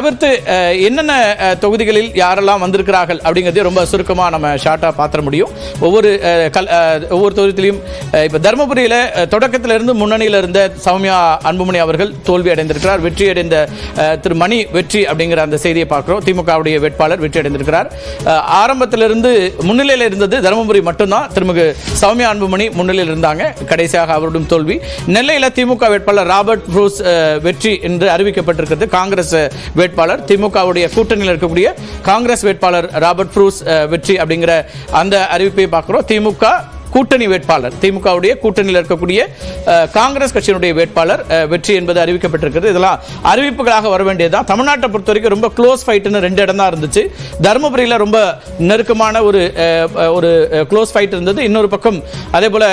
தவிர்த்து என்னென்ன தொகுதிகளில் யாரெல்லாம் வந்திருக்கிறார்கள் அப்படிங்கிறதே ரொம்ப சுருக்கமாக நம்ம ஷார்ட்டாக பார்த்துட முடியும். ஒவ்வொரு தொகுதியிலையும் இப்போ தருமபுரியில் தொடக்கத்திலிருந்து முன்னணியில் இருந்த சௌமியா அன்புமணி அவர்கள் தோல்வி அடைந்திருக்கிறார். வெற்றி அடைந்த திரு மணி வெற்றி அப்படிங்கிற அந்த செய்தியை பார்க்குறோம். திமுகவுடைய வேட்பாளர் வெற்றி அடைந்திருக்கிறார். ஆரம்பத்திலிருந்து முன்னிலையில் இருந்தது தருமபுரி மட்டும்தான். திருமிகு சௌமியா அன்புமணி முன்னிலையில் இருந்தாங்க. கடைசியாக அவருடைய தோல்வி. நெல்லையில் திமுக வேட்பாளர் ராபர்ட் ப்ரூஸ் வெற்றி என்று அறிவிக்கப்பட்டிருக்கிறது. காங்கிரஸ் வேட்பாளர் திமுகவுடைய கூட்டணியில் இருக்கக்கூடிய காங்கிரஸ் வேட்பாளர் ராபர்ட் ப்ரூஸ் வெற்றி அப்படிங்கிற அந்த அறிவிப்பை பார்க்கிறோம். திமுக கூட்டணி வேட்பாளர் திமுகவுடைய கூட்டணியில் இருக்கக்கூடிய காங்கிரஸ் கட்சியினுடைய வேட்பாளர் வெற்றி என்பது அறிவிக்கப்பட்டிருக்கிறது. இதெல்லாம் அறிவிப்புகளாக வர வேண்டியதுதான். தமிழ்நாட்டை பொறுத்த வரைக்கும் ரொம்ப க்ளோஸ் ஃபைட்னு 2 இடம் தான் இருந்துச்சு. தருமபுரியில் ரொம்ப நெருக்கமான ஒரு க்ளோஸ் ஃபைட் இருந்தது. இன்னொரு பக்கம் அதே போல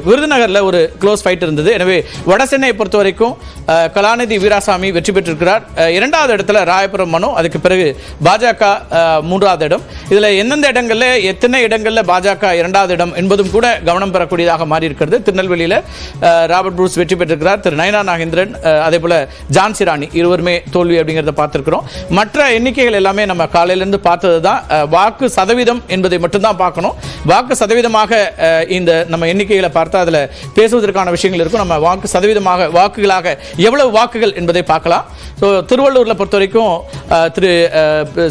விருதுநகரில் ஒரு க்ளோஸ் ஃபைட் இருந்தது. எனவே வடசென்னையை பொறுத்த வரைக்கும் கலாநிதி வீராசாமி வெற்றி பெற்றிருக்கிறார். 2வது இடத்துல ராயபுரம் மனோ, அதுக்கு பிறகு பாஜக 3வது இடம். இதில் எந்தெந்த இடங்களில் எத்தனை இடங்களில் பாஜக 2வது இடம் என்பதும் கூட கவனம் பெறக்கூடியதாக மாறி இருக்கிறது. திருநெல்வேலியில் ராபர்ட் ப்ரூஸ் வெற்றி பெற்றிருக்கிறார். திரு நயனா நாகேந்திரன் அதே போல ஜான்சி ராணி இருவருமே தோல்வி அப்படிங்கிறத பார்த்திருக்கிறோம். மற்ற எண்ணிக்கைகள் எல்லாமே நம்ம காலையிலிருந்து பார்த்தது தான். வாக்கு சதவீதம் என்பதை மட்டும்தான் பார்க்கணும். வாக்கு சதவீதமாக இந்த நம்ம எண்ணிக்கைகளை பார்த்தா அதில் பேசுவதற்கான விஷயங்கள் இருக்கும். நம்ம வாக்கு சதவீதமாக வாக்குகளாக எவ்வளவு வாக்குகள் என்பதை பார்க்கலாம். ஸோ திருவள்ளூரில் பொறுத்த வரைக்கும் திரு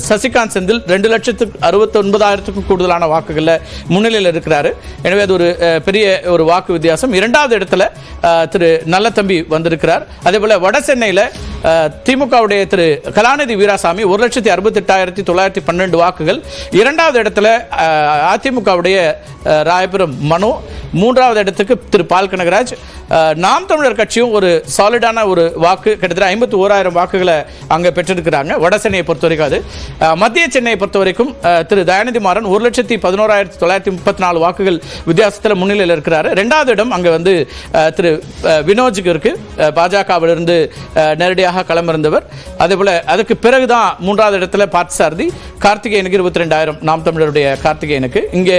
சசிகாந்த் செந்தில் 2,69,000க்கும் கூடுதலான வாக்குகளில் முன்னிலையில் இருக்கிறார். எனவே அது ஒரு பெரிய ஒரு வாக்கு வித்தியாசம். 2வது இடத்துல திரு நல்லதம்பி வந்திருக்கிறார். அதே போல வட சென்னையில் திமுகவுடைய திரு கலாநிதி வீராசாமி 1,68,912 வாக்குகள். 2வது இடத்துல அதிமுகவுடைய ராயபுரம் மனோ, 3வது இடத்துக்கு திரு பால் கனகராஜ். நாம் தமிழர் கட்சியும் ஒரு சாலிடான ஒரு வாக்கு கிட்டத்தட்ட 51,000 வாக்குகளை அங்கே பெற்றிருக்கிறாங்க. வட சென்னையை பொறுத்த வரைக்கும் அது. மத்திய சென்னையை பொறுத்த வரைக்கும் திரு தயாநிதி மாறன் 1,11,934 வாக்குகள் வித்தியாசத்தில் முன்னிலையில் இருக்கிறார். 2வது இடம் அங்கே வந்து திரு வினோஜுக்கு இருக்கு. பாஜகவிலிருந்து நேரடியாக களமிருந்தவர். அதே போல அதுக்கு பிறகுதான் 3வது இடத்துல பார்த்தசாரதி கார்த்திகேயனுக்கு 22,000 நாம் தமிழருடைய கார்த்திகேயனுக்கு. இங்கே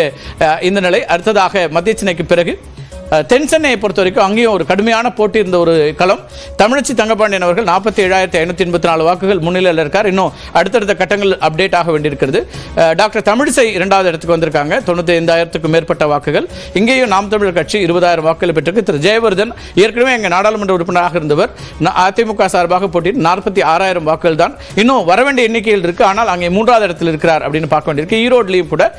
இந்த நிலை. அடுத்ததாக மத்திய சென்னைக்கு பிறகு தென் சென்னையை பொறுத்த வரைக்கும் அங்கேயும் ஒரு கடுமையான போட்டி இருந்த ஒரு களம். தமிழச்சி தங்கபாண்டியன் அவர்கள் 47,584 வாக்குகள் முன்னிலையில் இருக்கார். இன்னும் அடுத்தடுத்த கட்டங்கள் அப்டேட் ஆக வேண்டியிருக்கிறது. டாக்டர் தமிழிசை 2வது இடத்துக்கு வந்திருக்காங்க. 95,000க்கும் மேற்பட்ட வாக்குகள். இங்கேயும் நாம் தமிழர் கட்சி 20,000 வாக்குகள் பெற்றிருக்கு. திரு ஜெயவர்தன் ஏற்கனவே எங்கள் நாடாளுமன்ற உறுப்பினராக இருந்தவர். அதிமுக சார்பாக போட்டியில் 46,000 வாக்குகள் தான். இன்னும் வரவேண்டிய எண்ணிக்கையில் இருக்கு. ஆனால் அங்கே 3வது இடத்தில் இருக்கிறார் அப்படின்னு பார்க்க வேண்டியிருக்கு. ஈரோட்லையும் கூட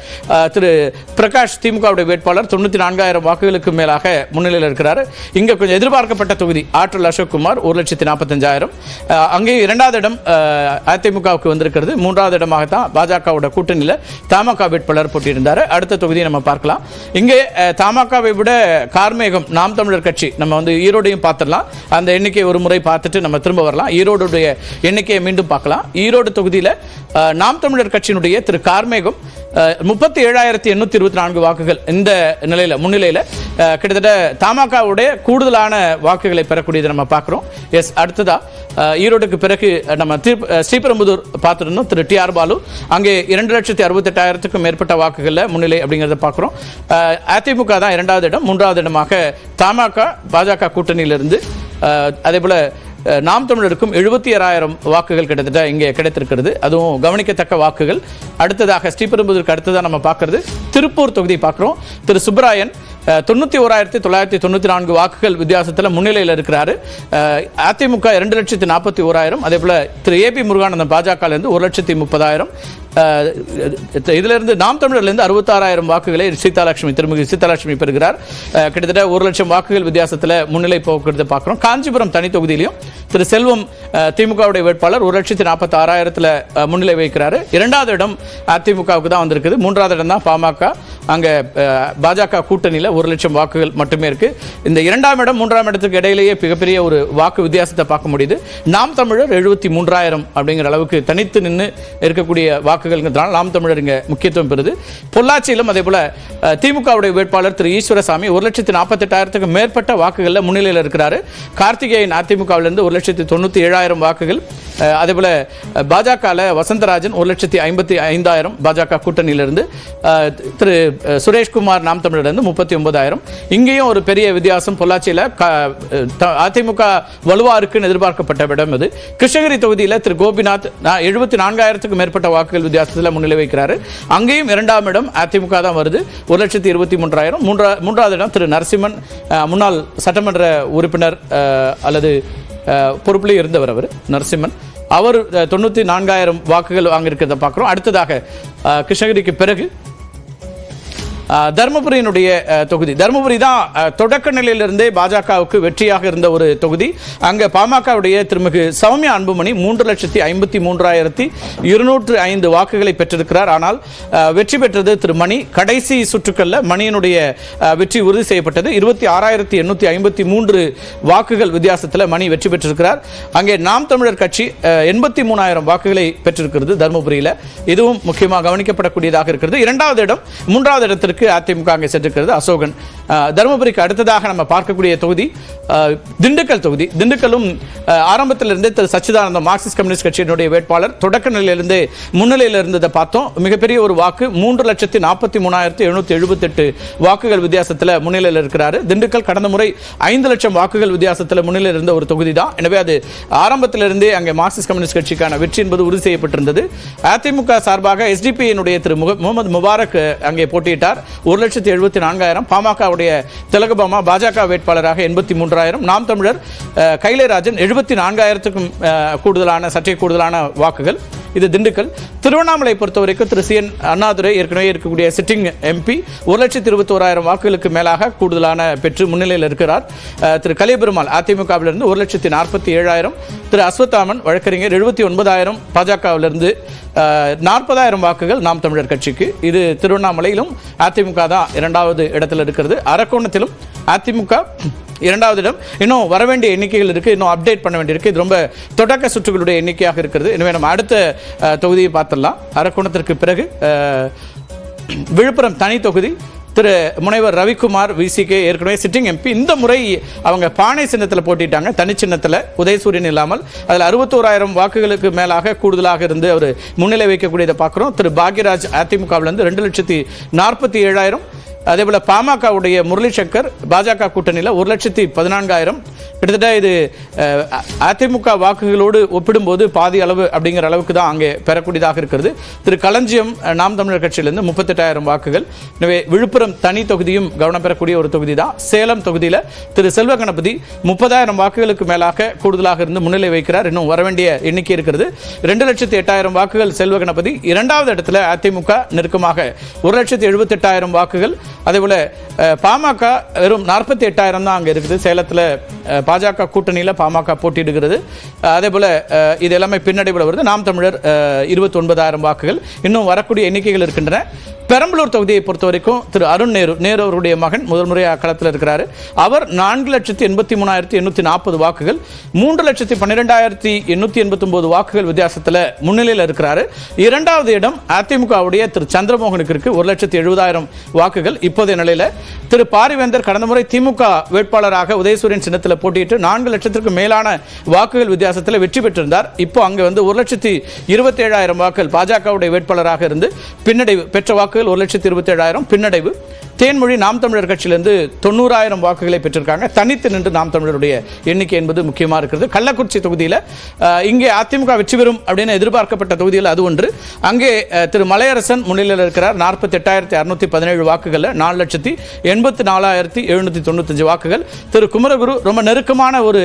திரு பிரகாஷ் திமுகவுடைய வேட்பாளர் 94,000 வாக்குகளுக்கு மேலாக முன்னிலையில் இருக்கிறார். இங்க கொஞ்சம் எதிர்பார்க்கப்பட்ட தொகுதி ஆற்றல் அசோக்குமார் 1,45,000. அங்கே 2வது இடம் அதிமுகவுக்கு வந்திருக்கிறது. 3வது இடமாக தான் பாஜகவோட கூட்டணியில் தமாக வேட்பாளர் போட்டியிருந்தார். அடுத்த தொகுதியை நம்ம பார்க்கலாம். இங்கே தமாகவை விட கார்மேகம் நாம் தமிழர் கட்சி நம்ம வந்து ஈரோடையும் பார்த்துடலாம். அந்த எண்ணிக்கை ஒரு முறை பார்த்துட்டு நம்ம திரும்ப வரலாம். ஈரோடுடைய எண்ணிக்கையை மீண்டும் பார்க்கலாம். ஈரோடு தொகுதியில் நாம் தமிழர் கட்சியினுடைய திரு கார்மேகம் 37,824 வாக்குகள் இந்த நிலையில் முன்னிலையில் கிட்டத்தட்ட தமாகவுடைய கூடுதலான வாக்குகளை பெறக்கூடியதை நம்ம பார்க்குறோம். எஸ், அடுத்ததா ஈரோடுக்கு பிறகு நம்ம ஸ்ரீபெரும்புதூர் பார்த்துருந்தோம். திரு டி ஆர் பாலு அங்கே 2,68,000க்கும் மேற்பட்ட வாக்குகளில் முன்னிலை அப்படிங்கிறத பார்க்குறோம். அதிமுக தான் 2வது இடம். 3வது இடமாக தமாக பாஜக கூட்டணியிலிருந்து அதே போல நாம் தமிழருக்கும் 76,000 வாக்குகள் கிட்டத்தட்ட இங்கே கிடைத்திருக்கிறது. அதுவும் கவனிக்கத்தக்க வாக்குகள். அடுத்ததாக ஸ்ரீபெரும்புதூருக்கு அடுத்ததாக நம்ம பார்க்கறது திருப்பூர் தொகுதி பார்க்குறோம். திரு சுப்பராயன் 91,994 வாக்குகள் வித்தியாசத்தில் முன்னிலையில் இருக்கிறாரு. அதிமுக 2,41,000. அதே போல திரு ஏபி முருகானந்தம் பாஜகலேருந்து 1,30,000. இதிலிருந்து நாம் தமிழர்லேருந்து 66,000 வாக்குகளை திருமிகு சீதாலட்சுமி பெறுகிறார். கிட்டத்தட்ட 1,00,000 வாக்குகள் வித்தியாசத்தில் முன்னிலை போக்குவரத்தை பார்க்குறோம். காஞ்சிபுரம் தனி தொகுதியிலையும் திரு செல்வம் திமுகவுடைய வேட்பாளர் 1,46,000 முன்னிலை வைக்கிறாரு. 2வது இடம் அதிமுகவுக்கு தான் வந்திருக்குது. 3வது இடம் தான் பாமக. அங்கே பாஜக கூட்டணியில் 1,00,000 வாக்குகள் மட்டுமே இருக்கு. இந்த 2ஆம் இடம் 3ஆம் இடத்துக்கு இடையிலேயே மிகப்பெரிய ஒரு வாக்கு வித்தியாசத்தை பார்க்க முடியுது. நாம் தமிழர் 73,000 அப்படிங்கிற அளவுக்கு தனித்து நின்று இருக்கக்கூடிய வாக்குகள்ங்கிறதுனால நாம் தமிழர் இங்கே முக்கியத்துவம் பெறுது. பொள்ளாச்சியிலும் அதே போல திமுகவுடைய வேட்பாளர் திரு ஈஸ்வரசாமி 1,48,000க்கும் மேற்பட்ட வாக்குகளில் முன்னிலையில் இருக்கிறாரு. கார்த்திகேயன் அதிமுகவிலிருந்து 1,97,000 வாக்குகள். அதேபோல் பாஜகவில் வசந்தராஜன் 1,55,000 பாஜக கூட்டணியிலிருந்து, திரு சுரேஷ்குமார் நாம் தமிழரிலிருந்து 39,000. இங்கேயும் ஒரு பெரிய வித்தியாசம். பொள்ளாச்சியில் அதிமுக வலுவா இருக்குன்னு எதிர்பார்க்கப்பட்ட இடம் இது. கிருஷ்ணகிரி தொகுதியில் திரு கோபிநாத் 74,000க்கும் மேற்பட்ட வாக்குகள் வித்தியாசத்தில் முன்னிலை வைக்கிறாரு. அங்கேயும் 2ஆம் இடம் அதிமுக தான் வருது, 1,23,000. மூன்றாவது இடம் திரு நரசிம்மன், முன்னாள் சட்டமன்ற உறுப்பினர் அல்லது பொறுப்பிலே இருந்தவர் அவர் நரசிம்மன். அவர் 94,000 வாக்குகள் வாங்கியிருக்கிறத பார்க்குறோம். அடுத்ததாக கிருஷ்ணகிரிக்கு பிறகு தர்மபுரியினுடைய தொகுதி. தர்மபுரி தான் தொடக்க நிலையிலிருந்தே பாஜகவுக்கு வெற்றியாக இருந்த ஒரு தொகுதி. அங்கே பாமகவுடைய திருமிகு சௌமியா அன்புமணி 3,53,205 வாக்குகளை பெற்றிருக்கிறார். ஆனால் வெற்றி பெற்றது திரு மணி. கடைசி சுற்றுக்கள்ல மணியினுடைய வெற்றி உறுதி செய்யப்பட்டது. 26,853 வாக்குகள் வித்தியாசத்தில் மணி வெற்றி பெற்றிருக்கிறார். அங்கே நாம் தமிழர் கட்சி 83,000 வாக்குகளை பெற்றிருக்கிறது தர்மபுரியில். இதுவும் முக்கியமாக கவனிக்கப்படக்கூடியதாக இருக்கிறது. 2வது இடம் 3வது இடத்திற்கு அதிமுக அங்கே சென்றிருக்கிறது. அசோகன். தருமபுரிக்கு அடுத்ததாக நம்ம பார்க்கக்கூடிய தொகுதி திண்டுக்கல் தொகுதி. திண்டுக்கலும் ஆரம்பத்திலிருந்தே திரு சச்சிதானந்தம் மார்க்சிஸ்ட் கம்யூனிஸ்ட் கட்சியினுடைய வேட்பாளர் தொடக்க நிலையிலிருந்து முன்னிலையில் இருந்ததை பார்த்தோம். மிகப்பெரிய ஒரு வாக்கு 3,43,778 வாக்குகள் வித்தியாசத்தில் முன்னிலையில் இருக்கிறார். திண்டுக்கல் கடந்த முறை 5 லட்சம் வாக்குகள் வித்தியாசத்தில் முன்னிலையில் இருந்த ஒரு தொகுதி தான். எனவே அது ஆரம்பத்திலிருந்தே அங்கே மார்க்சிஸ்ட் கம்யூனிஸ்ட் கட்சிக்கான வெற்றி என்பது உறுதி செய்யப்பட்டிருந்தது. அதிமுக சார்பாக எஸ்டிபியினுடைய திரு முகமது முபாரக் அங்கே போட்டியிட்டார். 1,74,000. பாமகவுடைய திலகபாமா பாஜக வேட்பாளராக 83,000. நாம் தமிழர் கைலேராஜன் 74,000க்கும் கூடுதலான சற்றே கூடுதலான வாக்குகள். இது திண்டுக்கல். திருவண்ணாமலை பொறுத்தவரைக்கும் திரு சி என் அண்ணாதுரை ஏற்கனவே இருக்கக்கூடிய சிட்டிங் எம்பி 1,21,000 வாக்குகளுக்கு மேலாக கூடுதலான பெற்று முன்னிலையில் இருக்கிறார். திரு கலியபெருமாள் அதிமுகவிலிருந்து 1,47,000. திரு அஸ்வத்தாமன் வழக்கறிஞர் 79,000 பாஜகவிலிருந்து. 40,000 வாக்குகள் நாம் தமிழர் கட்சிக்கு. இது திருவண்ணாமலையிலும் அதிமுக தான் 2வது இடத்தில் இருக்கிறது. அரக்கோணத்திலும் அதிமுக 2வது இடம். இன்னும் வர வேண்டிய எண்ணிக்கைகள் இருக்கு, இன்னும் அப்டேட் பண்ண வேண்டியிருக்கு. இது ரொம்ப தொடக்க சுற்றுகளுடைய எண்ணிக்கையாக இருக்கிறது. எனவே நம்ம அடுத்த தொகுதியை பார்த்துடலாம். அரக்கோணத்திற்கு பிறகு விழுப்புரம் தனி தொகுதி. திரு முனைவர் ரவிக்குமார் விசிகே ஏற்கனவே சிட்டிங் எம்பி. இந்த முறை அவங்க பானை சின்னத்தில் போட்டிட்டாங்க, தனி சின்னத்தில், உதயசூரியன் இல்லாமல். அதில் 61,000 வாக்குகளுக்கு மேலாக கூடுதலாக இருந்து அவர் முன்னிலை வைக்கக்கூடியதை பார்க்குறோம். திரு பாக்யராஜ் அதிமுகவிலிருந்து 2,47,000. அதேபோல் பாமகவுடைய முரளிசங்கர் பாஜக கூட்டணியில் 1,14,000. கிட்டத்தட்ட இது அதிமுக வாக்குகளோடு ஒப்பிடும்போது பாதி அளவு அப்படிங்கிற அளவுக்கு தான் அங்கே பெறக்கூடியதாக இருக்கிறது. திரு களஞ்சியம் நாம் தமிழர் கட்சியிலிருந்து 38,000 வாக்குகள். எனவே விழுப்புரம் தனி தொகுதியும் கவனம் பெறக்கூடிய ஒரு தொகுதி தான். சேலம் தொகுதியில் திரு செல்வ கணபதி 30,000 வாக்குகளுக்கு மேலாக கூடுதலாக இருந்து முன்னிலை வைக்கிறார். இன்னும் வரவேண்டிய எண்ணிக்கை இருக்கிறது. 2,08,000 வாக்குகள் செல்வ கணபதி. 2வது இடத்துல அதிமுக நெருக்கமாக 1,78,000 வாக்குகள். அதேபோல பாமக வெறும் 48,000 தான் அங்கே இருக்குது. சேலத்தில் பாஜக கூட்டணியில் பாமக போட்டியிடுகிறது. அதேபோல இது எல்லாமே பின்னடைவில் வருது. நாம் தமிழர் 29,000 வாக்குகள். இன்னும் வரக்கூடிய எண்ணிக்கைகள் இருக்கின்றன. பெரம்பலூர் தொகுதியை பொறுத்த வரைக்கும் திரு அருண் நேரு அவருடைய மகன் முதல் முறையாக களத்தில் இருக்கிறார். அவர் 4,83,840 வாக்குகள், 3,12,889 வாக்குகள் வித்தியாசத்தில் முன்னிலையில் இருக்கிறார். 2வது இடம் அதிமுகவுடைய திரு சந்திரமோகனுக்கு இருக்கு, 1,70,000 வாக்குகள். இப்போதைய நிலையில் திரு பாரிவேந்தர் கடந்த முறை திமுக வேட்பாளராக உதயசூரியன் சின்னத்தில் போட்டியிட்டு 4 லட்சத்திற்கும் மேலான வாக்குகள் வித்தியாசத்தில் வெற்றி பெற்றிருந்தார். இப்போ அங்கே வந்து 1,27,000 வாக்குகள் பாஜகவுடைய வேட்பாளராக இருந்து பின்னடைவு பெற்ற வாக்குகள் 1,27,000 பின்னடைவு. தேன்மொழி நாம் தமிழர் கட்சியிலிருந்து 90,000 வாக்குகளை பெற்றிருக்காங்க. தனித்து நின்று நாம் தமிழருடைய எண்ணிக்கை என்பது முக்கியமாக இருக்கிறது. கள்ளக்குறிச்சி தொகுதியில் இங்கே அதிமுக வெற்றி பெறும் அப்படின்னு எதிர்பார்க்கப்பட்ட தொகுதியில் அது ஒன்று. அங்கே திரு மலையரசன் முன்னிலையில் இருக்கிறார். 48,617 வாக்குகள், 4,84,795 வாக்குகள். திரு குமரகுரு ரொம்ப நெருக்கமான ஒரு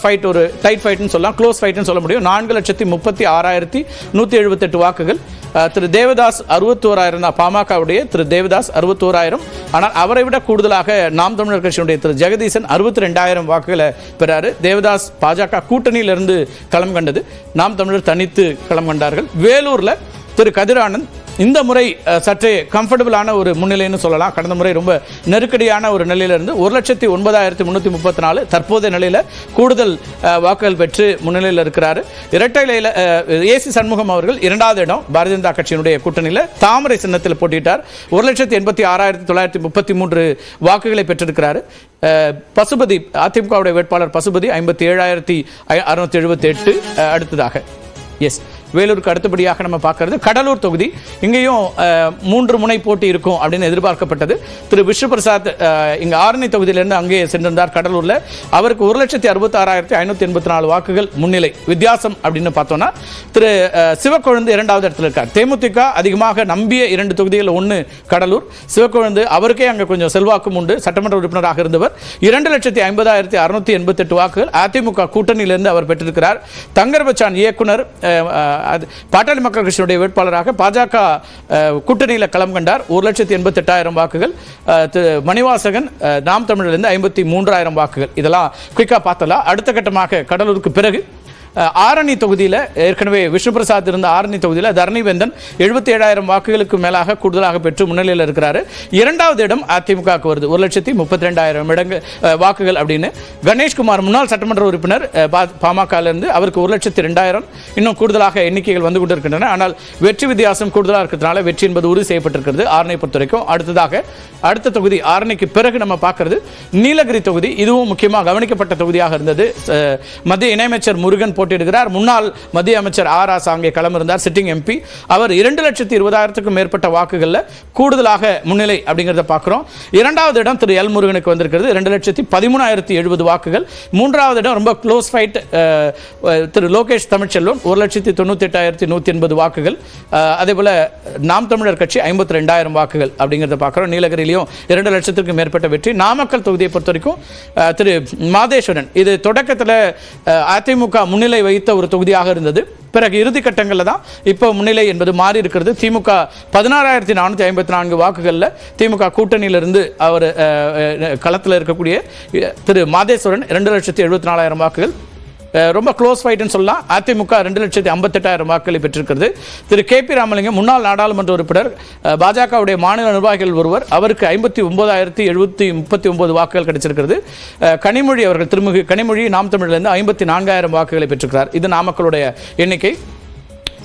ஃபைட், ஒரு டைட் ஃபைட்னு சொல்லலாம், க்ளோஸ் ஃபைட்னு சொல்ல முடியும். 4,36,178 வாக்குகள். திரு தேவதாஸ் 61,000 தான் பாமகவுடைய திரு தேவதாஸ் 61,000. ஆனால் அவரை விட கூடுதலாக நாம் தமிழர் கட்சியினுடைய திரு ஜெகதீசன் 62,000 வாக்குகளை பெறாரு. தேவதாஸ் பாஜக கூட்டணியிலிருந்து களம் கண்டது, நாம் தமிழர் தனித்து களம் கண்டார்கள். வேலூர்ல திரு கதிரானந்த் இந்த முறை சற்றே கம்ஃபர்டபுளான ஒரு முன்னிலைன்னு சொல்லலாம். கடந்த முறை ரொம்ப நெருக்கடியான ஒரு நிலையிலிருந்து 1,09,334 தற்போதைய நிலையில் கூடுதல் வாக்குகள் பெற்று முன்னிலையில் இருக்கிறார். இரட்டை இலையில் ஏசி சண்முகம் அவர்கள் 2வது இடம் பாரதிய ஜனதா கட்சியினுடைய கூட்டணியில் தாமரை சின்னத்தில் போட்டியிட்டார். 1,86,933 வாக்குகளை பெற்றிருக்கிறார். பசுபதி அதிமுகவுடைய வேட்பாளர் பசுபதி 57,678. அடுத்ததாக வேலூருக்கு அடுத்தபடியாக நம்ம பார்க்கறது கடலூர் தொகுதி. இங்கேயும் 3 முனை போட்டி இருக்கும் அப்படின்னு எதிர்பார்க்கப்பட்டது. திரு விஷ்ணு பிரசாத் இங்கே ஆரணி தொகுதியிலிருந்து அங்கே சென்றிருந்தார் கடலூரில். அவருக்கு 1,66,584 வாக்குகள் முன்னிலை. வித்தியாசம் அப்படின்னு பார்த்தோம்னா திரு சிவக்கொழுந்து 2வது இடத்துல இருக்கார். தேமுதிக அதிகமாக நம்பிய 2 தொகுதிகள், 1 கடலூர். சிவக்கொழுந்து அவருக்கே அங்கே கொஞ்சம் செல்வாக்கும் உண்டு, சட்டமன்ற உறுப்பினராக இருந்தவர். 2,50,688 வாக்குகள் அதிமுக கூட்டணியிலிருந்து அவர் பெற்றிருக்கிறார். தங்கர் பச்சான் இயக்குனர் பாட்டாளி மக்கள் கட்சியுடைய வேட்பாளராக பாஜக கூட்டணியில் களம் கண்டார். 1,88,000 வாக்குகள். மணிவாசகன் நாம் தமிழிலிருந்து 53,000 வாக்குகள். இதெல்லாம் குயிக்கா பார்த்தலாம். அடுத்த கட்டமாக கடலூருக்கு பிறகு ஆரணி தொகுதியில் ஏற்கனவே விஷ்ணு பிரசாத் இருந்த ஆரணி தொகுதியில் தரணிவேந்தன் 77,000 வாக்குகளுக்கு மேலாக கூடுதலாக பெற்று முன்னிலையில் இருக்கிறார். 2வது இடம் அதிமுகவுக்கு வருது. 1,32,000 வாக்குகள் அப்படின்னு. கணேஷ்குமார் முன்னாள் சட்டமன்ற உறுப்பினர் பாமகலிருந்து அவருக்கு 1,02,000 இன்னும் கூடுதலாக எண்ணிக்கைகள் வந்து கொண்டு இருக்கின்றன. ஆனால் வெற்றி வித்தியாசம் கூடுதலாக இருக்கிறதுனால வெற்றி என்பது உறுதி செய்யப்பட்டிருக்கிறது ஆரணி பொறுத்த வரைக்கும். அடுத்த தொகுதி ஆரணிக்கு பிறகு நம்ம பார்க்கறது நீலகிரி தொகுதி. இதுவும் முக்கியமாக கவனிக்கப்பட்ட தொகுதியாக இருந்தது. மத்திய இணையமைச்சர் முருகன் போட்டியிடுகிறார். முன்னாள் மத்திய அமைச்சர் ஆராசா அங்கே களம் இருந்தார், சிட்டிங் எம்பி. அவர் 2,20,000க்கும் மேற்பட்ட வாக்குகளில் கூடுதலாக முன்னிலை அப்படிங்கிறத பார்க்கிறோம். 2வது இடம் திரு எல் முருகனுக்கு வந்திருக்கிறது. 2,13,070 வாக்குகள். 3வது இடம் ரொம்ப க்ளோஸ் ஃபைட் திரு லோகேஷ் தமிழ்ச்செல்வன் 1,98,180 வாக்குகள். அதே போல நாம் தமிழர் கட்சி 52,000 வாக்குகள் அப்படிங்கிறத பார்க்கிறோம். நீலகிரியிலையும் 2 லட்சத்திற்கும் மேற்பட்ட வெற்றி. நாமக்கல் தொகுதியை பொறுத்த வரைக்கும் திரு மாதேஸ்வரன் இது தொடக்கத்தில் அதிமுக முன்னிலை வைத்த ஒரு தொகுதியாக இருந்தது. பிறகு இறுதி கட்டங்களில் தான் இப்போ முன்னிலை என்பது மாறி இருக்கிறது. திமுக 16,454 வாக்குகளில் திமுக கூட்டணியிலிருந்து அவர் களத்தில் இருக்கக்கூடிய திரு மாதேஸ்வரன் 2,74,000 வாக்குகள். ரொம்ப க்ளோஸ் ஃபைட்னு சொல்லலாம். அதிமுக 2,58,000 வாக்குகளை பெற்றிருக்கிறது. திரு KP ராமலிங்கம் முன்னாள் நாடாளுமன்ற உறுப்பினர், பாஜகவுடைய மாநில நிர்வாகிகள் ஒருவர், அவருக்கு 59,739 வாக்குகள் கிடைச்சிருக்கிறது. கனிமொழி அவர்கள் திருமிகு கனிமொழி நாம் தமிழிலிருந்து 54,000 வாக்குகளை பெற்றிருக்கிறார். இது நாமக்கலுடைய எண்ணிக்கை.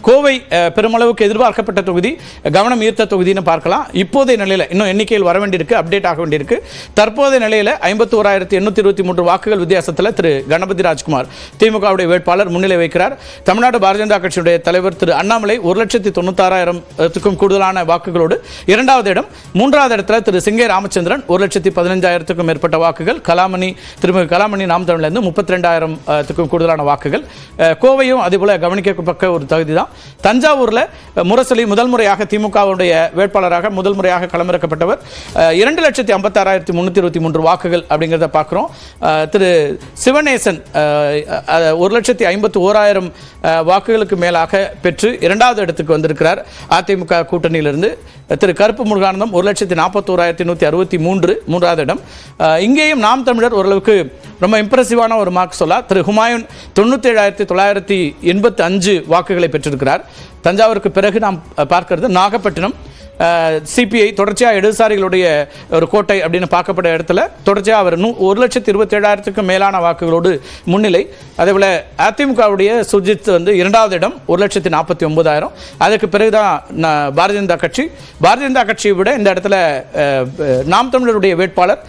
கோவை பெருமளவுக்கு எதிர்பார்க்கப்பட்ட தொகுதி, கவனம் ஈர்த்த தொகுதின்னு பார்க்கலாம். இப்போதைய நிலையில் இன்னும் எண்ணிக்கையில் வர வேண்டியிருக்கு, அப்டேட் ஆக வேண்டியிருக்கு. தற்போதைய நிலையில் 51,823 வாக்குகள் வித்தியாசத்தில் திரு கணபதி ராஜ்குமார் திமுகவுடைய வேட்பாளர் முன்னிலை வைக்கிறார். தமிழ்நாடு பாரதிய ஜனதா கட்சியுடைய தலைவர் திரு அண்ணாமலை 1,96,000க்கும் கூடுதலான வாக்குகளோடு 2வது இடம். 3வது இடத்துல திரு சிங்கை ராமச்சந்திரன் 1,15,000க்கும் மேற்பட்ட வாக்குகள். திருமிகு கலாமணி நாம் தமிழிலிருந்து 32,000க்கும் கூடுதலான வாக்குகள். கோவையும் அதேபோல கவனிக்கப்பட்ட ஒரு தகுதி தான். தஞ்சாவூர்ல முரசொலி முதல் முறையாக திமுகவுடைய வேட்பாளராக முதல் முறையாக களமிறக்கப்பட்டவர். 2,56,323 வாக்குகள் அப்படிங்கிறத பார்க்கிறோம். திரு சிவநேசன் 1,51,000 வாக்குகளுக்கு மேலாக பெற்று 2வது இடத்துக்கு வந்திருக்கிறார் அதிமுக கூட்டணியிலிருந்து. திரு கருப்பு முருகானந்தம் 1,41,163 3வது இடம். இங்கேயும் நாம் தமிழர் ஓரளவுக்கு ரொம்ப இம்ப்ரெசிவான ஒரு மார்க் சொல்லலாம். திரு ஹுமாயூன் 97,985 வாக்குகளை பெற்றிருக்கிறார். தஞ்சாவூருக்கு பிறகு நாம் பார்க்கிறது நாகப்பட்டினம். சிபிஐ தொடர்ச்சியாக இடதுசாரிகளுடைய ஒரு கோட்டை அப்படின்னு பார்க்கப்பட்ட இடத்துல தொடர்ச்சியாக அவர் 1,27,000க்கும் மேலான வாக்குகளோடு முன்னிலை. அதேபோல் அதிமுகவுடைய சுஜித் 2வது இடம் 1,49,000. அதுக்கு பிறகுதான் பாரதிய ஜனதா கட்சியை விட இந்த இடத்துல நாம் தமிழருடைய வேட்பாளர்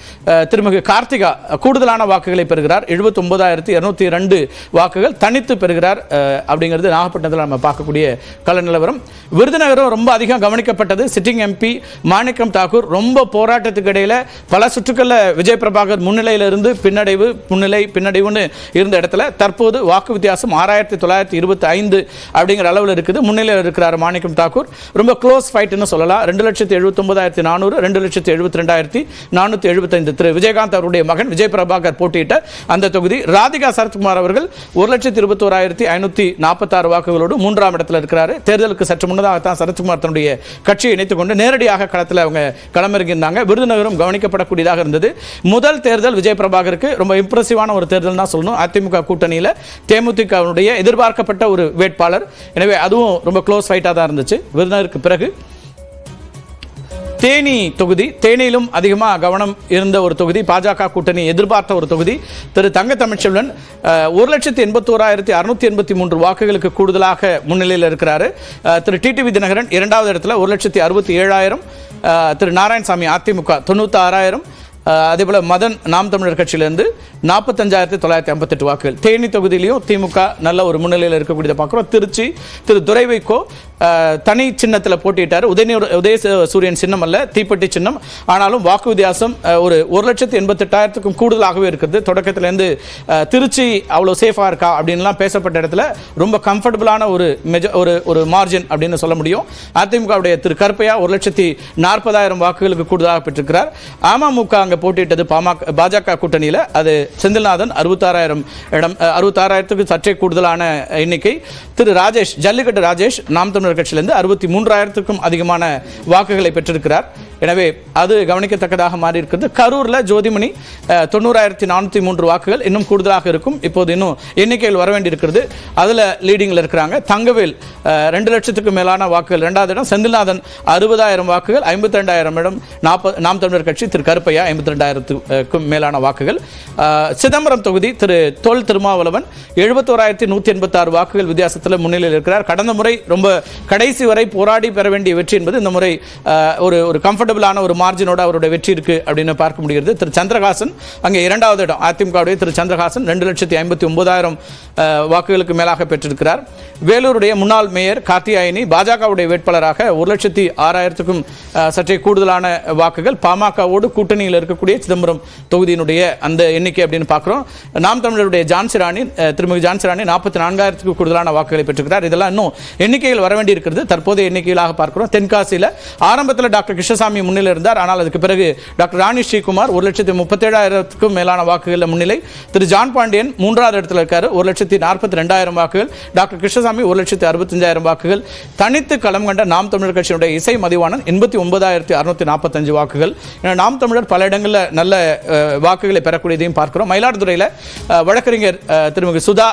திருமிகு கார்த்திகா கூடுதலான வாக்குகளை பெறுகிறார். 79,202 வாக்குகள் தனித்து பெறுகிறார் அப்படிங்கிறது நாகப்பட்டினத்தில் நம்ம பார்க்கக்கூடிய கள நிலவரம். விருதுநகரம் ரொம்ப அதிகம் கவனிக்கப்பட்டது. சிட்டிங் எம்பி மாணிக்கம் தாக்கூர் ரொம்ப போராட்டத்துக்கு இடையில பல சுற்றுக்களில் விஜய் பிரபாகர் முன்னிலையிலிருந்து பின்னடைவுன்னு இருந்த இடத்துல தற்போது வாக்கு வித்தியாசம் 6,925 அப்படிங்கிற அளவில் இருக்குது. முன்னிலையில் இருக்கிறார் மாணிக்கம் தாக்கூர். ரொம்ப க்ளோஸ் ஃபைட்னு சொல்லலாம். 2,79,400 2,72,475 திரு விஜயகாந்த் அவருடைய மகன் விஜய் பிரபாகர் போட்டியிட்ட அந்த தொகுதி. ராதிகா சரத்குமார் அவர்கள் 1,21,546 வாக்குகளோடு 3ஆம் இடத்தில் இருக்கிறார். தேர்தலுக்கு சற்று முன்னதாகத்தான் சரத்குமார் தன்னுடைய கட்சியை இணைத்துக் கொண்டு நேரடியாக களத்தில் அவங்க களமிறங்கியிருந்தாங்க. விருதுநகரம் கவனிக்கப்படக்கூடியதாக இருந்தது. முதல் தேர்தல் விஜய் பிரபாகருக்கு ரொம்ப இம்ப்ரெசிவான ஒரு தேர்தல் தான் சொல்லணும். அதிமுக கூட்டணியில் தேமுதிகவுடைய எதிர்பார்க்கப்பட்ட ஒரு வேட்பாளர். எனவே அதுவும் ரொம்ப க்ளோஸ் ஃபைட்டாக தான் இருந்துச்சு. விருதுநகருக்கு பிறகு தேனி தொகுதி, தேனியிலும் அதிகமாக கவனம் இருந்த ஒரு தொகுதி, பாஜக கூட்டணி எதிர்பார்த்த ஒரு தொகுதி. திரு தங்க தமிழ்ச்செல்வன் 1,81,683 வாக்குகளுக்கு கூடுதலாக முன்னிலையில் இருக்கிறாரு. திரு டிடிவி தினகரன் இரண்டாவது இடத்துல 1,67,000. திரு நாராயணசாமி அதிமுக 96,000. அதேபோல மதன் நாம் தமிழர் கட்சியிலிருந்து 45,958 வாக்குகள். தேனி தொகுதியிலையும் திமுக நல்ல ஒரு முன்னிலையில் இருக்கக்கூடியதை பார்க்குறோம். திருச்சி திரு துரைவைக்கோ தனி சின்னத்தில் போட்டியிட்டார். உதய சூரியன் சின்னம் அல்ல, தீப்பெட்டி சின்னம். ஆனாலும் வாக்கு வித்தியாசம் ஒரு 1,88,000க்கும் கூடுதலாகவே இருக்குது. தொடக்கத்திலேருந்து திருச்சி அவ்வளோ சேஃபாக இருக்கா அப்படின்லாம் பேசப்பட்ட இடத்துல ரொம்ப கம்ஃபர்டபுளான ஒரு மார்ஜின் அப்படின்னு சொல்ல முடியும். அதிமுகவுடைய திரு கருப்பையா 1,40,000 வாக்குகளுக்கு கூடுதலாக பெற்றிருக்கிறார். அமமுக அங்கே போட்டியிட்டது பாஜக கூட்டணியில், அது செந்தில்நாதன் 66,000க்கு சற்றே கூடுதலான எண்ணிக்கை. திரு ராஜேஷ், ஜல்லிக்கட்டு ராஜேஷ் நாம் தமிழர் கட்சியிலிருந்து 63,000க்கும் அதிகமான வாக்குகளை பெற்றிருக்கிறார். எனவே அது கவனிக்கத்தக்கதாக மாறி இருக்கிறது. கரூர்ல ஜோதிமணி 90,403 வாக்குகள், இன்னும் கூடுதலாக இருக்கும். இப்போது இன்னும் எண்ணிக்கையில் வர வேண்டி இருக்கிறது. அதுல லீடிங்ல இருக்கிறாங்க. தங்கவேல் 2 லட்சத்துக்கு மேலான வாக்குகள் இரண்டாவது இடம். செந்தில்நாதன் 60,000 வாக்குகள். 52,000 இடம் நாம் தமிழர் கட்சி திரு கருப்பையா 52,000க்கும் மேலான வாக்குகள். சிதம்பரம் தொகுதி திரு தொல் திருமாவளவன் 71,186 வாக்குகள் வித்தியாசத்தில் முன்னிலையில் இருக்கிறார். கடந்த முறை ரொம்ப கடைசி வரை போராடி பெற வேண்டிய வெற்றி என்பது இந்த முறை ஒரு கம்ஃபர்டபுளான ஒரு மார்ஜினோட அவருடைய வெற்றி இருக்கு அப்படின்னு பார்க்க முடிகிறது. திரு சந்திரகாசன் அங்கே இரண்டாவது இடம். அதிமுகவுடைய திரு சந்திரகாசன் 2,59,000 வாக்குகளுக்கு மேலாக பெற்றிருக்கிறார். வேலூருடைய முன்னாள் மேயர் கார்த்தியாயினி பாஜகவுடைய வேட்பாளராக 1,06,000க்கும் சற்றே கூடுதலான வாக்குகள். பாமகவோடு கூட்டணியில் இருக்கக்கூடிய சிதம்பரம் தொகுதியினுடைய அந்த எண்ணிக்கை அப்படின்னு பார்க்கிறோம். நாம் தமிழருடைய திருமதி ஜான்சிராணி 44,000க்கு கூடுதலான வாக்குகளை பெற்றிருக்கிறார். இதெல்லாம் இன்னும் எண்ணிக்கையில் வர வேண்டி இருக்கிறது. தற்போதைய எண்ணிக்கையிலாக பார்க்கிறோம். தென்காசியில் ஆரம்பத்தில் டாக்டர் கிருஷ்ணசாமி முன்னிலை இருந்தார். ஆனால் அதுக்கு பிறகு டாக்டர் ராணி ஸ்ரீகுமார் 1,37,000க்கும் மேலான வாக்குகளில் முன்னிலை. திரு ஜான் பாண்டியன் மூன்றாவது இடத்துல இருக்காரு, 1,42,000 வாக்குகள். டாக்டர் கிருஷ்ணசாமி 1,65,000 வாக்குகள். தனித்து களம் கண்ட நாம் தமிழர் கட்சியினுடைய இசை மதிவாணன் 89,645 வாக்குகள். நாம் தமிழர் பல இடங்களில் நல்ல வாக்குகளை பெறக்கூடியதையும் பார்க்கிறோம். மயிலாடுதுறையில் வழக்கறிஞர் திருமதி சுதா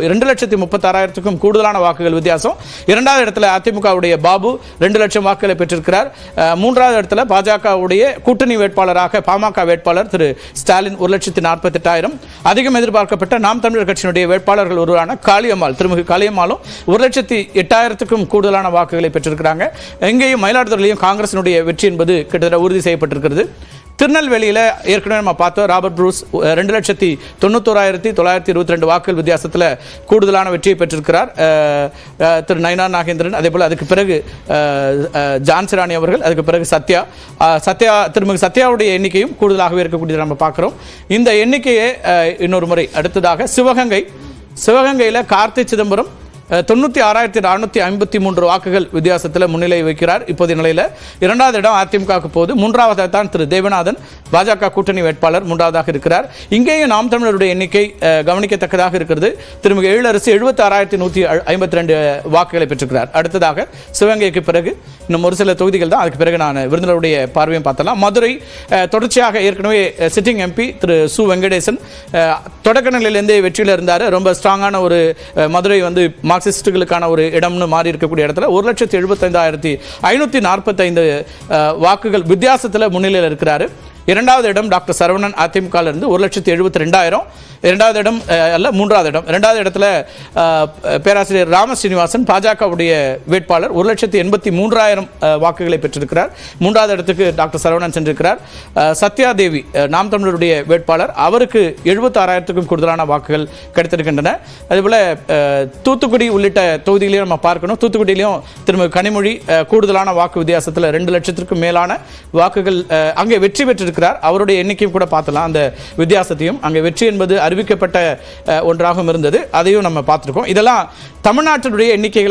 2,36,000க்கும் கூடுதலான வாக்குகள் வித்தியாசம். இரண்டாவது இடத்துல அதிமுகவுடைய பாபு 2 லட்சம் வாக்குகளை பெற்றிருக்கிறார். மூன்றாவது இடத்துல பாஜகவுடைய கூட்டணி வேட்பாளராக பாமக வேட்பாளர் திரு ஸ்டாலின் 1,48,000. அதிகம் எதிர்பார்க்கப்பட்ட நாம் தமிழர் கட்சியினுடைய வேட்பாளர்கள் ஒருவரான காளியம்மாள், திருமிகு காளியம்மாளும் 1,08,000க்கும் கூடுதலான வாக்குகளை பெற்றிருக்கிறாங்க. எங்கேயும் மயிலாடுதுறையிலையும் காங்கிரசினுடைய வெற்றி என்பது கிட்டத்தட்ட உறுதி செய்யப்பட்டிருக்கிறது. திருநெல்வேலியில் ஏற்கனவே நம்ம பார்த்தோம், ராபர்ட் ப்ரூஸ் 2,91,922 வாக்குகள் வித்தியாசத்தில் கூடுதலான வெற்றியை பெற்றிருக்கிறார். திரு நயினார் நாகேந்திரன், அதே போல் அதுக்கு பிறகு ஜான்சிராணி அவர்கள், அதுக்கு பிறகு திருமதி சத்யாவுடைய எண்ணிக்கையும் கூடுதலாகவே இருக்கக்கூடியது நம்ம பார்க்குறோம். இந்த எண்ணிக்கையை இன்னொரு முறை அடுத்ததாக சிவகங்கையில் கார்த்தி சிதம்பரம் 96,453 வாக்குகள் வித்தியாசத்தில் முன்னிலை வைக்கிறார். இப்போதைய நிலையில் இரண்டாவது இடம் அதிமுகவுக்கு போது. மூன்றாவதாக தான் திரு தேவநாதன் பாஜக கூட்டணி வேட்பாளர் மூன்றாவதாக இருக்கிறார். இங்கேயும் நாம் தமிழருடைய எண்ணிக்கை கவனிக்கத்தக்கதாக இருக்கிறது. திருமிகு எழிலரசு 76,152 வாக்குகளை பெற்றிருக்கிறார். அடுத்ததாக சிவகங்கைக்கு பிறகு இன்னும் ஒரு சில தொகுதிகள் தான். அதுக்கு பிறகு நான் விருந்தினருடைய பார்வையும் பார்த்தலாம். மதுரை தொடர்ச்சியாக ஏற்கனவே சிட்டிங் எம்பி திரு சு வெங்கடேசன் தொடக்க நிலையிலேருந்தே வெற்றியில் இருந்தார். ரொம்ப ஸ்ட்ராங்கான ஒரு மதுரை வந்து மார்க்சிஸ்டுகளுக்கான ஒரு இடம்னு மாறி இருக்கக்கூடிய இடத்துல 1,75,545 வாக்குகள் வித்தியாசத்தில் முன்னிலையில் இருக்கிறாரு. இரண்டாவது இடம் டாக்டர் சரவணன் அதிமுக இருந்து 1,72,000. இரண்டாவது இடம் அல்ல, மூன்றாவது இடம். இரண்டாவது இடத்துல பேராசிரியர் ராம ஸ்ரீனிவாசன் பாஜகவுடைய வேட்பாளர் 1,83,000 வாக்குகளை பெற்றிருக்கிறார். மூன்றாவது இடத்துக்கு டாக்டர் சரவணன் சென்றிருக்கிறார். சத்யா தேவி நாம் தமிழருடைய வேட்பாளர், அவருக்கு 76,000க்கும் கூடுதலான வாக்குகள் கிடைத்திருக்கின்றன. அதேபோல் தூத்துக்குடி உள்ளிட்ட தொகுதிகளையும் நம்ம பார்க்கணும். தூத்துக்குடியிலையும் திருமதி கனிமொழி கூடுதலான வாக்கு வித்தியாசத்தில் 2 லட்சத்திற்கும் மேலான வாக்குகள் அங்கே வெற்றி பெற்றிருக்கிறார். அவருடைய எண்ணிக்கையும் கூட பார்த்தலாம். அந்த வித்தியாசத்தையும் அங்கே வெற்றி என்பது அறிவிக்கப்பட்ட ஒன்றாகவும் இருந்தது. அதையும் நம்ம பார்த்துருக்கோம். இதெல்லாம் தமிழ்நாட்டினுடைய எண்ணிக்கைகள்